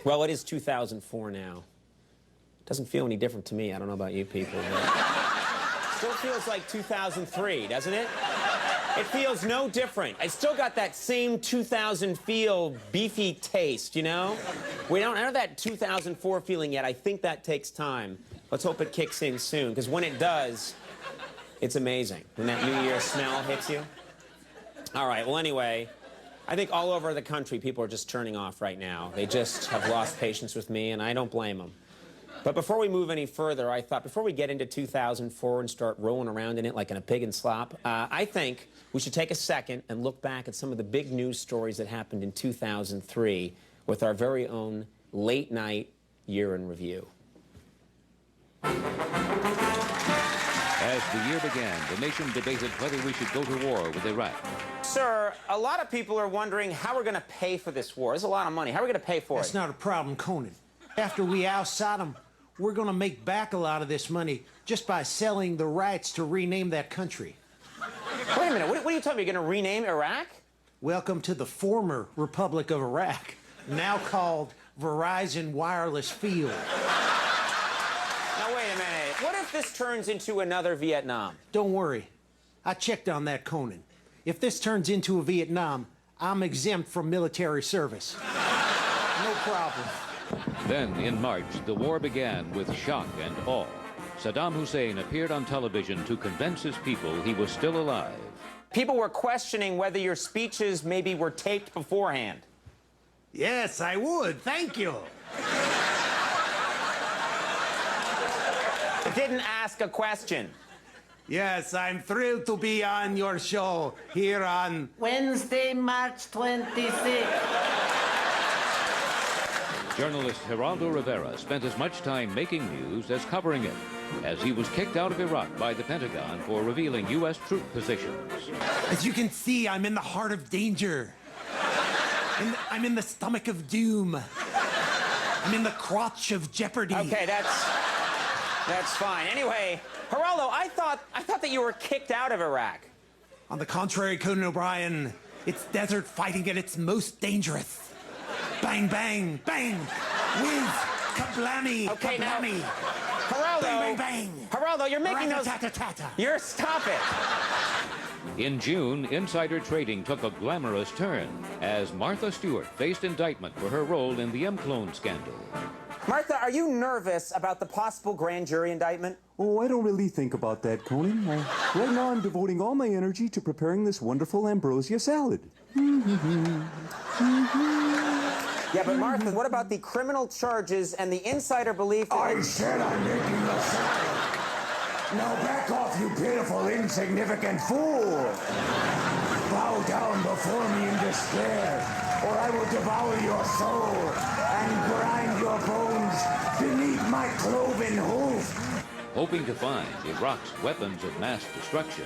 Well, it is 2004 now. Doesn't feel any different to me. I don't know about you people. But still feels like 2003, doesn't it? It feels no different. I still got that same 2000 feel, beefy taste, you know? We don't have that 2004 feeling yet. I think that takes time. Let's hope it kicks in soon, because when it does, it's amazing. When that New Year smell hits you. All right, well, anyway, I think all over the country, people are just turning off right now. They just have lost patience with me, and I don't blame them. But before we move any further, I thought before we get into 2004 and start rolling around in it like in a pig in slop, I think we should take a second and look back at some of the big news stories that happened in 2003 with our very own late night year in review. As the year began, the nation debated whether we should go to war with Iraq. Sir, a lot of people are wondering how we're going to pay for this war. There's a lot of money. How are we going to pay for it? That's not a problem, Conan. After we oust Saddam, we're going to make back a lot of this money just by selling the rights to rename that country. Wait a minute. What are you telling me? You're going to rename Iraq? Welcome to the former Republic of Iraq, now called Verizon Wireless Field. Now, wait a minute. What if this turns into another Vietnam? Don't worry. I checked on that, Conan. If this turns into a Vietnam, I'm exempt from military service. No problem. Then, in March, the war began with shock and awe. Saddam Hussein appeared on television to convince his people he was still alive. People were questioning whether your speeches maybe were taped beforehand. Yes, I would. Thank you. I didn't ask a question. Yes, I'm thrilled to be on your show here on Wednesday, March 26th. Journalist Geraldo Rivera spent as much time making news as covering it, as he was kicked out of Iraq by the Pentagon for revealing U.S. troop positions. As you can see, I'm in the heart of danger. I'm in the stomach of doom. I'm in the crotch of jeopardy. Okay, that's fine. Anyway, Geraldo, I thought that you were kicked out of Iraq. On the contrary, Conan O'Brien, it's desert fighting at its most dangerous. Bang, bang, bang. Whiz, kablami, Okay, kablami. now, Geraldo. Bang, bang, bang. Geraldo, you're making those. Rat-a-tat-a-tat-a. You're stop it. In June, insider trading took a glamorous turn as Martha Stewart faced indictment for her role in the M-Clone scandal. Martha, are you nervous about the possible grand jury indictment? Oh, I don't really think about that, Conan. Right now I'm devoting all my energy to preparing this wonderful ambrosia salad. Yeah, but Martha, what about the criminal charges and the insider belief that... I said I'm making a salad. Now back off, you pitiful, insignificant fool. Bow down before me in despair, or I will devour your soul and grind your bones beneath my cloven hoof. Hoping to find Iraq's weapons of mass destruction,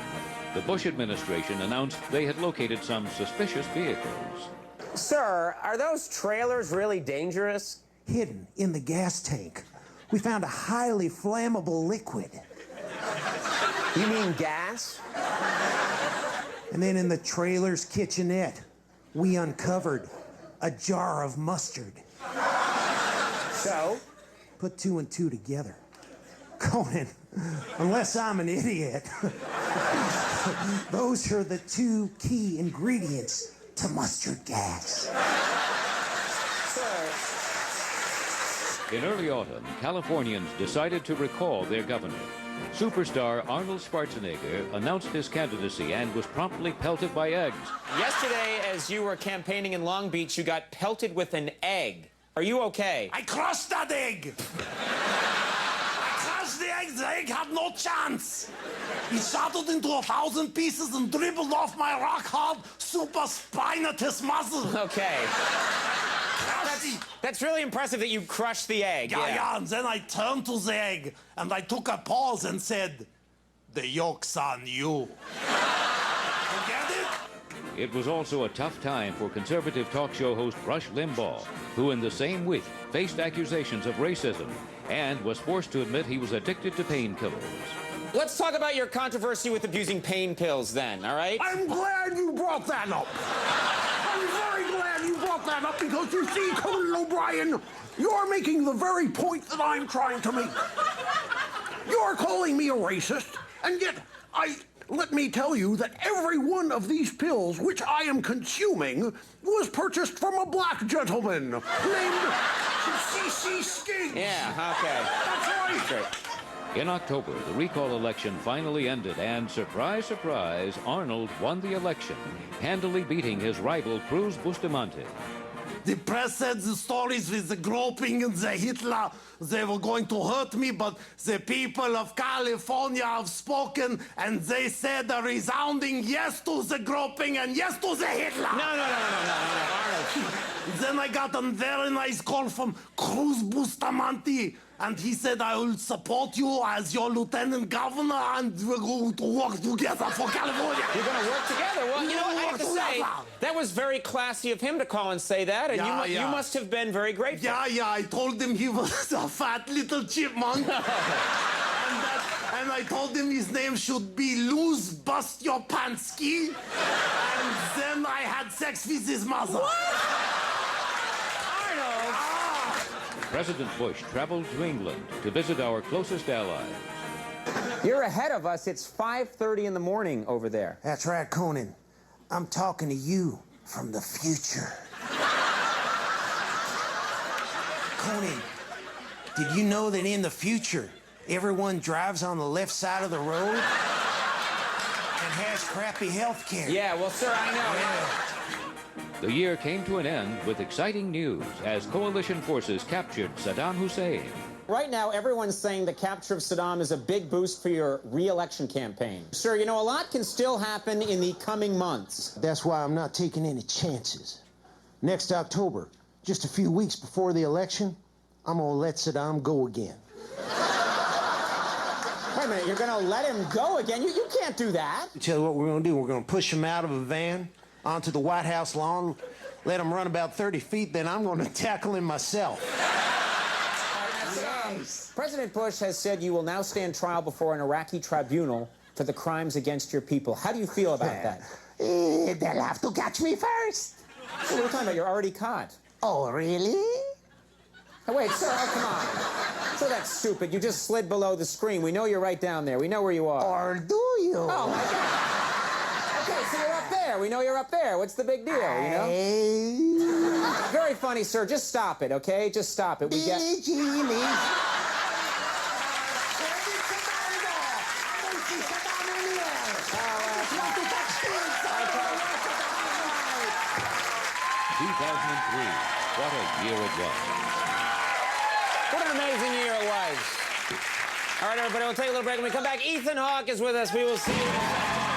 the Bush administration announced they had located some suspicious vehicles. Sir, are those trailers really dangerous? Hidden in the gas tank, we found a highly flammable liquid. You mean gas? And then in the trailer's kitchenette, we uncovered a jar of mustard. So? Put two and two together. Conan, unless I'm an idiot, those are the two key ingredients to mustard gas. In early autumn, Californians decided to recall their governor. Superstar Arnold Schwarzenegger announced his candidacy and was promptly pelted by eggs. Yesterday, as you were campaigning in Long Beach, you got pelted with an egg. Are you okay? I crushed that egg! The egg had no chance. He shattered into 1,000 pieces and dribbled off my rock-hard super spinatus muscle. Okay. That's really impressive that you crushed the egg. Yeah, and then I turned to the egg, and I took a pause and said, "The yolk's on you." You get it? It was also a tough time for conservative talk show host Rush Limbaugh, who in the same week faced accusations of racism and was forced to admit he was addicted to painkillers. Let's talk about your controversy with abusing pain pills then, all right? I'm glad you brought that up. I'm very glad you brought brought that up because you see, Conan O'Brien, you're making the very point that I'm trying to make. You're calling me a racist, and yet let me tell you that every one of these pills which I am consuming was purchased from a black gentleman named C.C. Skiggs. Yeah, okay. That's right. In October, the recall election finally ended, and surprise, surprise, Arnold won the election, handily beating his rival Cruz Bustamante. The press said the stories with the groping and the Hitler, they were going to hurt me, but the people of California have spoken, and they said a resounding yes to the groping and yes to the Hitler. No, Arnold. Then I got a very nice call from Cruz Bustamante, and he said, I will support you as your lieutenant governor, and we're going to work together for California. You're going to work together? Well, you know what I have to say? That was very classy of him to call and say that, and you must have been very grateful. Yeah, I told him he was a fat little chipmunk. And I told him his name should be Luz Bust Your Pansky. And then I had sex with his mother. President Bush traveled to England to visit our closest allies. You're ahead of us. It's 5:30 in the morning over there. That's right, Conan. I'm talking to you from the future. Conan, did you know that in the future, everyone drives on the left side of the road and has crappy health care? Yeah, well, sir, I know. Yeah. The year came to an end with exciting news as coalition forces captured Saddam Hussein. Right now, everyone's saying the capture of Saddam is a big boost for your re-election campaign. Sir, you know, a lot can still happen in the coming months. That's why I'm not taking any chances. Next October, just a few weeks before the election, I'm gonna let Saddam go again. Wait a minute, you're gonna let him go again? You can't do that. Tell you what we're gonna do. We're gonna push him out of a van onto the White House lawn, let him run about 30 feet, then I'm gonna tackle him myself. President Bush has said you will now stand trial before an Iraqi tribunal for the crimes against your people. How do you feel about that? They'll have to catch me first. What are you talking about? You're already caught. Oh, really? Hey, wait, sir, oh, come on. So that's stupid. You just slid below the screen. We know you're right down there. We know where you are. Or do you? Oh, my God. Okay, so you're up there. We know you're up there. What's the big deal, you know? Very funny, sir. Just stop it, okay? Just stop it. We get... What a year it was. What an amazing year it was. All right, everybody, we'll take a little break. When we come back, Ethan Hawke is with us. We will see you.